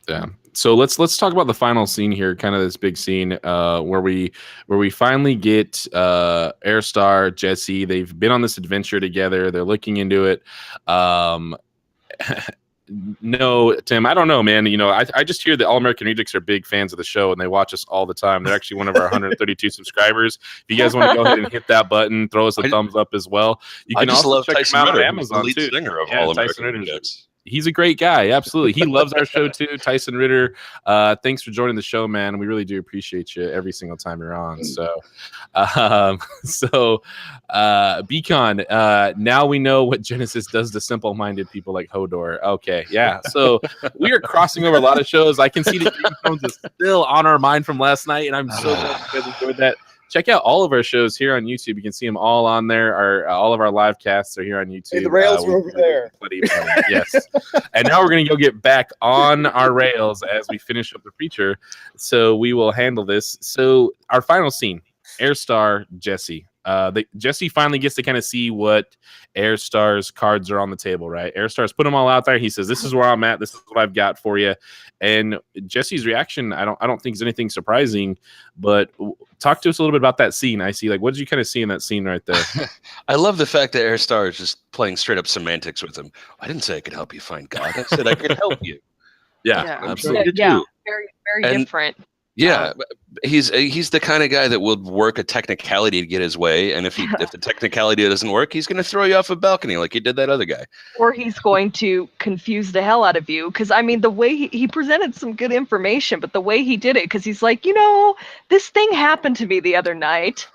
Speaker 1: Yeah. So let's talk about the final scene here, kind of this big scene where we finally get Herr Starr, Jesse. They've been on this adventure together. They're looking into it. No, Tim, I don't know, man. I just hear that All American Rejects are big fans of the show and they watch us all the time. They're actually one of our 132 subscribers. If you guys want to go ahead and hit that button, throw us a thumbs up as well. You can also check them out on Amazon too.
Speaker 2: Singer of All American Rejects.
Speaker 1: He's a great guy. Absolutely. He loves our show too. Tyson Ritter. Thanks for joining the show, man. We really do appreciate you every single time you're on. So, Beacon, now we know what Genesis does to simple-minded people like Hodor. Okay. Yeah. So we are crossing over a lot of shows. I can see that Game of Thrones is still on our mind from last night, and I'm so glad you guys enjoyed that. Check out all of our shows here on YouTube. You can see them all on there. All of our live casts are here on YouTube.
Speaker 5: Hey, the rails are over there.
Speaker 1: Yes. And now we're going to go get back on our rails as we finish up the Preacher. So we will handle this. So our final scene, Herr Starr, Jesse. Jesse finally gets to kind of see what Herr Starr's cards are on the table, right? Herr Starr's put them all out there. He says, "This is where I'm at. This is what I've got for you." And Jesse's reaction, I don't think is anything surprising. But talk to us a little bit about that scene. I see, like, what did you kind of see in that scene right there?
Speaker 2: I love the fact that Herr Starr is just playing straight up semantics with him. I didn't say I could help you find God. I said I could help you.
Speaker 1: Yeah, absolutely.
Speaker 4: Yeah, very different.
Speaker 2: Yeah, he's the kind of guy that will work a technicality to get his way, and if the technicality doesn't work, he's going to throw you off a balcony like he did that other guy.
Speaker 4: Or he's going to confuse the hell out of you, because I mean, the way he presented some good information, but the way he did it, because he's like, this thing happened to me the other night,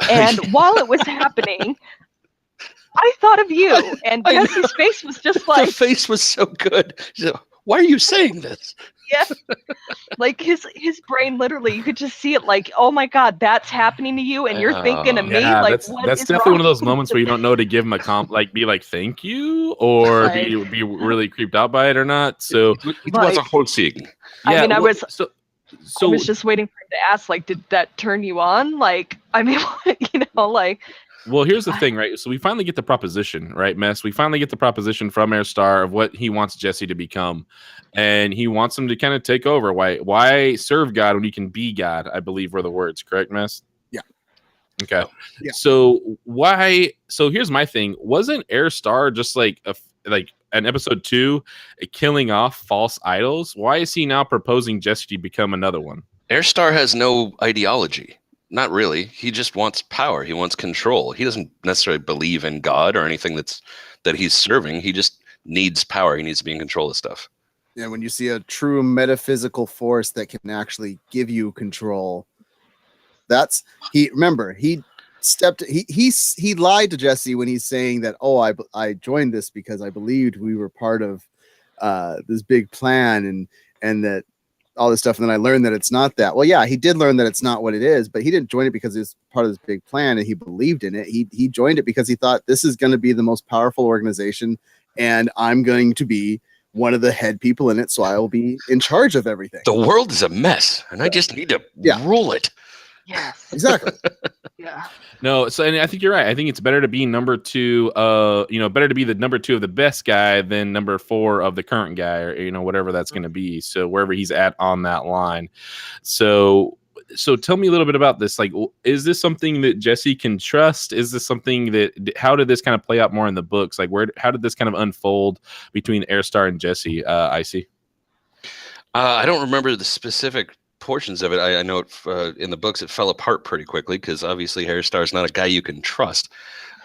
Speaker 4: and while it was happening, I thought of you, and Jesse's face was just like,
Speaker 2: the face was so good. Why are you saying this?
Speaker 4: Yeah, like his brain literally, you could just see it like, oh my God, that's happening to you, and you're thinking of me.
Speaker 1: Yeah,
Speaker 4: like,
Speaker 1: that's definitely one of those moments where you don't know to give him a be like, thank you, or be really creeped out by it or not. So
Speaker 2: it was a whole thing.
Speaker 4: Yeah, I mean, I was just waiting for him to ask, like, did that turn you on? Like, I mean, like.
Speaker 1: Well, here's the thing, right? So we finally get the proposition, right, Mess? We finally get the proposition from Herr Starr of what he wants Jesse to become. And he wants him to kind of take over. Why serve God when you can be God, I believe were the words, correct, Mess?
Speaker 3: Yeah.
Speaker 1: Okay.
Speaker 3: Yeah.
Speaker 1: So here's my thing. Wasn't Herr Starr just like an episode 2 killing off false idols? Why is he now proposing Jesse to become another one?
Speaker 2: Herr Starr has no ideology. Not really. He just wants power. He wants control. He doesn't necessarily believe in God or anything that he's serving. He just needs power. He needs to be in control of stuff.
Speaker 3: Yeah, when you see a true metaphysical force that can actually give you control, he lied to Jesse when he's saying that, I joined this because I believed we were part of this big plan and that all this stuff, and then I learned that it's not that. Well, yeah, he did learn that it's not what it is, but he didn't join it because it was part of this big plan and he believed in it. He joined it because he thought this is going to be the most powerful organization and I'm going to be one of the head people in it, so I will be in charge of everything.
Speaker 2: The world is a mess, and I just need to rule it.
Speaker 4: Yes.
Speaker 3: Exactly.
Speaker 4: Yeah.
Speaker 1: No, and I think you're right. I think it's better to be number 2, better to be the number 2 of the best guy than number 4 of the current guy, or whatever that's going to be. So wherever he's at on that line. So tell me a little bit about this. Like, is this something that Jesse can trust? Is this something how did this kind of play out more in the books? Like, how did this kind of unfold between Herr Starr and Jesse? Icy?
Speaker 2: I don't remember the specific portions of it. I know it, in the books it fell apart pretty quickly because obviously Herr Starr is not a guy you can trust.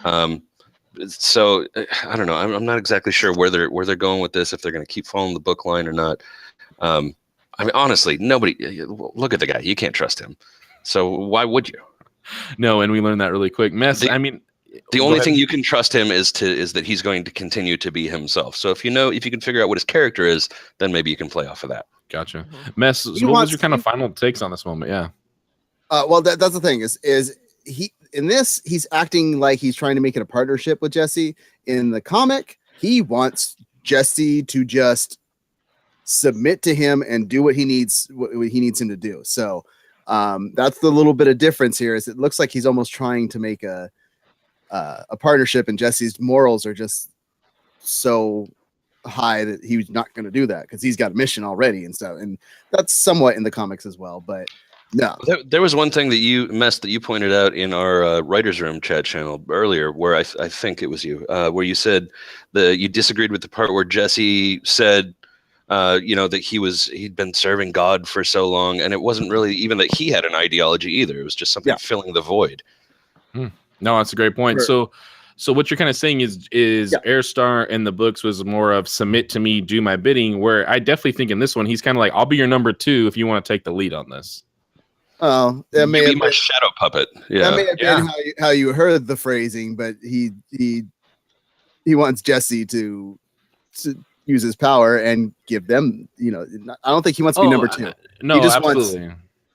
Speaker 2: So I don't know. I'm not exactly sure where they're going with this, if they're going to keep following the book line or not. I mean, honestly, look at the guy. You can't trust him. So why would you?
Speaker 1: No, and we learned that really quick.
Speaker 2: The only thing you can trust him is that he's going to continue to be himself. So if you can figure out what his character is, then maybe you can play off of that.
Speaker 1: Gotcha. Mess, what was your kind of final takes on this moment? Yeah.
Speaker 3: Well, that's the thing is he in this, he's acting like he's trying to make it a partnership with Jesse. In the comic, he wants Jesse to just submit to him and do what he needs him to do. So that's the little bit of difference here. Is it looks like he's almost trying to make a partnership, and Jesse's morals are just so high that he's not going to do that because he's got a mission already and stuff. And that's somewhat in the comics as well. But no,
Speaker 2: there was one thing that you pointed out in our writers' room chat channel earlier, where I think it was you, where you said you disagreed with the part where Jesse said, that he'd been serving God for so long, and it wasn't really even that he had an ideology either. It was just something filling the void.
Speaker 1: No, that's a great point.
Speaker 3: Sure.
Speaker 1: So what you're kind of saying is Herr Starr in the books was more of submit to me, do my bidding, where I definitely think in this one he's kind of like, I'll be your number 2 if you want to take the lead on this.
Speaker 3: Oh, that may
Speaker 2: be
Speaker 3: have
Speaker 2: my
Speaker 3: been,
Speaker 2: shadow puppet. Yeah,
Speaker 3: that may have been how you heard the phrasing, but he wants Jesse to use his power and give them. I don't think he wants to be number 2.
Speaker 1: No,
Speaker 3: he just
Speaker 1: absolutely.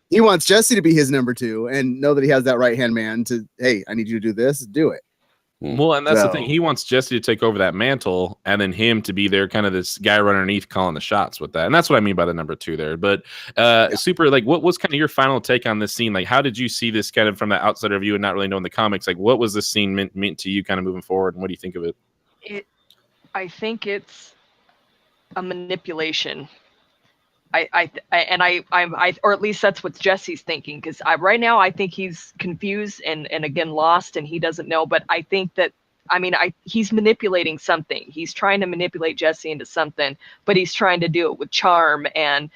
Speaker 3: He wants Jesse to be his number 2 and know that he has that right-hand man to, hey, I need you to do this, do it.
Speaker 1: Well, and that's the thing. He wants Jesse to take over that mantle and then him to be there, kind of this guy running underneath calling the shots with that. And that's what I mean by the number 2 there. But super, like, what was kind of your final take on this scene? Like, how did you see this kind of from the outsider view and not really knowing the comics? Like, what was this scene meant to you kind of moving forward? And what do you think of it?
Speaker 4: I think it's a manipulation. Or at least that's what Jesse's thinking, because right now I think he's confused and again lost, and he doesn't know. But I think that he's manipulating something. He's trying to manipulate Jesse into something, but he's trying to do it with charm and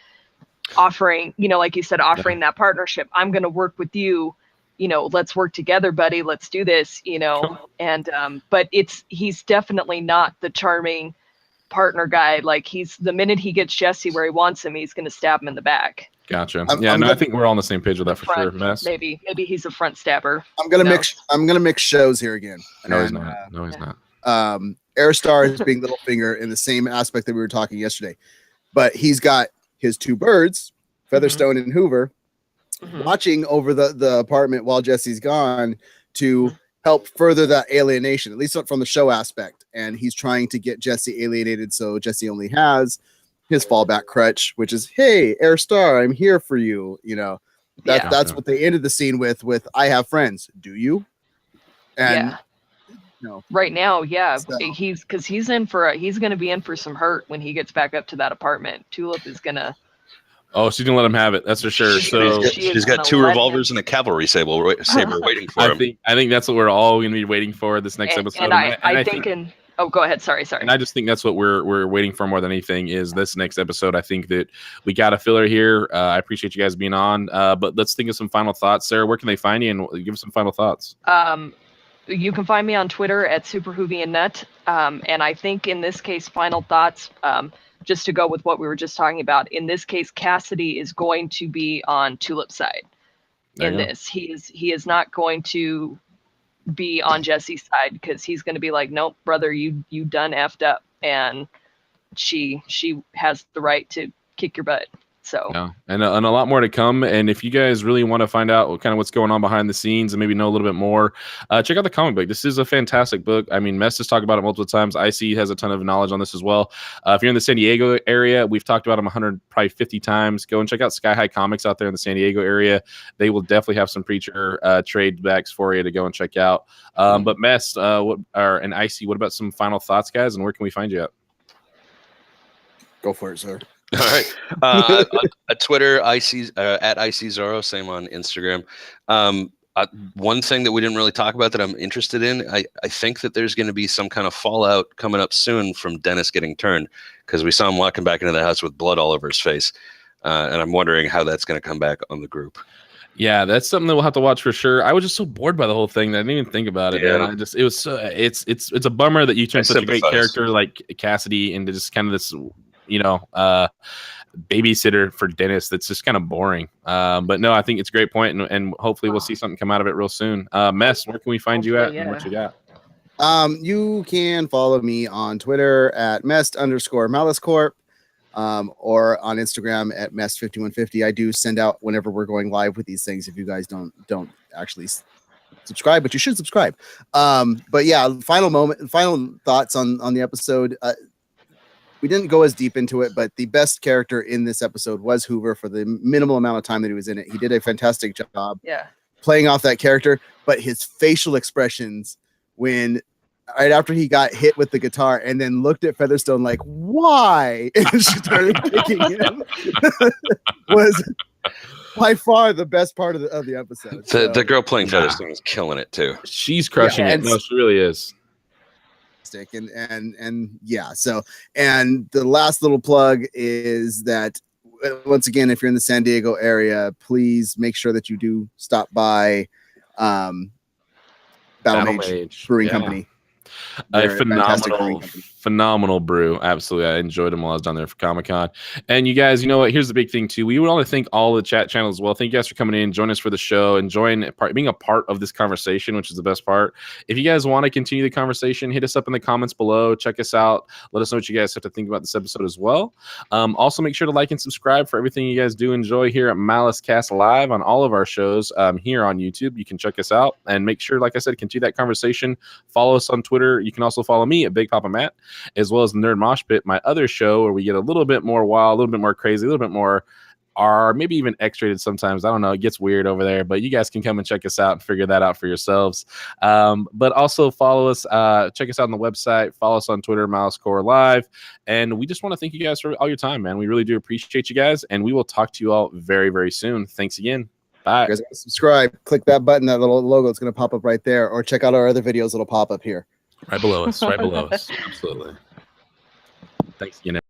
Speaker 4: offering, like you said, offering that partnership. I'm going to work with you. Let's work together, buddy. Let's do this. And but he's definitely not the charming partner guy. Like, the minute he gets Jesse where he wants him, he's going to stab him in the back.
Speaker 1: Gotcha. I think we're all on the same page with that for sure. Mess.
Speaker 4: Maybe he's a front stabber.
Speaker 3: I'm gonna mix shows here again.
Speaker 1: No, he's not. No, he's not.
Speaker 3: Herr Starr is being Littlefinger in the same aspect that we were talking yesterday, but he's got his 2 birds, Featherstone and Hoover, watching over the apartment while Jesse's gone to help further that alienation, at least from the show aspect. And he's trying to get Jesse alienated, so Jesse only has his fallback crutch, which is, hey, Herr Starr, I'm here for you. That's what they ended the scene with I have friends. Do you? And
Speaker 4: right now, he's going to be in for some hurt when he gets back up to that apartment. Tulip is gonna.
Speaker 1: Oh, she's gonna let him have it. That's for sure. So
Speaker 2: she's got 2 revolvers and a cavalry saber waiting for him.
Speaker 1: I think that's what we're all gonna be waiting for this next episode.
Speaker 4: I think go ahead. Sorry.
Speaker 1: And I just think that's what we're waiting for more than anything is this next episode. I think that we got a filler here. I appreciate you guys being on. But let's think of some final thoughts. Sarah, where can they find you? And give us some final thoughts.
Speaker 4: You can find me on Twitter at SuperHoovieandNut. And I think in this case, final thoughts. Just to go with what we were just talking about, in this case, Cassidy is going to be on Tulip's side. In this, he is not going to be on Jesse's side, because he's going to be like, nope, brother, you done effed up, and she has the right to kick your butt. So and a
Speaker 1: lot more to come. And if you guys really want to find out what's going on behind the scenes and maybe know a little bit more, check out the comic book. This is a fantastic book. I mean, Mess has talked about it multiple times. IC has a ton of knowledge on this as well. If you're in the San Diego area, we've talked about them 150 times. Go and check out Sky High Comics out there in the San Diego area. They will definitely have some Preacher trade backs for you to go and check out. But Mess and IC, what about some final thoughts, guys? And where can we find you at?
Speaker 3: Go for it, sir.
Speaker 2: All right. On Twitter, at ICZoro, same on Instagram. One thing that we didn't really talk about that I'm interested in, I think that there's going to be some kind of fallout coming up soon from Dennis getting turned, because we saw him walking back into the house with blood all over his face. And I'm wondering how that's going to come back on the group.
Speaker 1: Yeah, that's something that we'll have to watch for sure. I was just so bored by the whole thing that I didn't even think about it. Yeah. It's a bummer that you turned such a great character like Cassidy into just kind of this babysitter for Dennis that's just kind of boring. But no, I think it's a great point, and hopefully we'll see something come out of it real soon. Mess, where can we find you at and what you got?
Speaker 3: You can follow me on Twitter at Mest_Malice Corp, or on Instagram at Mest5150. I do send out whenever we're going live with these things. If you guys don't actually subscribe, but you should subscribe. But yeah, final thoughts on the episode. We didn't go as deep into it, but the best character in this episode was Hoover for the minimal amount of time that he was in it. He did a fantastic job playing off that character, but his facial expressions when right after he got hit with the guitar and then looked at Featherstone like, why? And she started kicking him was by far the best part of the episode.
Speaker 2: The girl playing Featherstone is killing it too.
Speaker 1: She's crushing it. No, she really is.
Speaker 3: And yeah, so, and the last little plug is that once again, if you're in the San Diego area, please make sure that you do stop by Battle Mage Brewing Company.
Speaker 1: A
Speaker 3: They're fantastic brewing company.
Speaker 1: phenomenal brew. Absolutely. I enjoyed them while I was down there for Comic-Con. And you guys, you know what? Here's the big thing too. We would want to thank all the chat channels as well. Thank you guys for coming in, joining us for the show, enjoying being a part of this conversation, which is the best part. If you guys want to continue the conversation, hit us up in the comments below. Check us out. Let us know what you guys have to think about this episode as well. Also, make sure to like and subscribe for everything you guys do enjoy here at MaliceCast Live on all of our shows here on YouTube. You can check us out and make sure, like I said, continue that conversation. Follow us on Twitter. You can also follow me at Big Papa Matt, as well as Nerd Mosh Pit, my other show where we get a little bit more wild, a little bit more crazy, a little bit more R, maybe even X-rated sometimes. I don't know. It gets weird over there, but you guys can come and check us out and figure that out for yourselves. But also follow us, check us out on the website, follow us on Twitter, Malice Corp Live. And we just want to thank you guys for all your time, man. We really do appreciate you guys, and we will talk to you all very, very soon. Thanks again. Bye.
Speaker 3: You guys gotta subscribe. Click that button, that little logo. It's going to pop up right there. Or check out our other videos. It'll pop up here.
Speaker 1: Right below us. Right below us. Absolutely. Thanks again.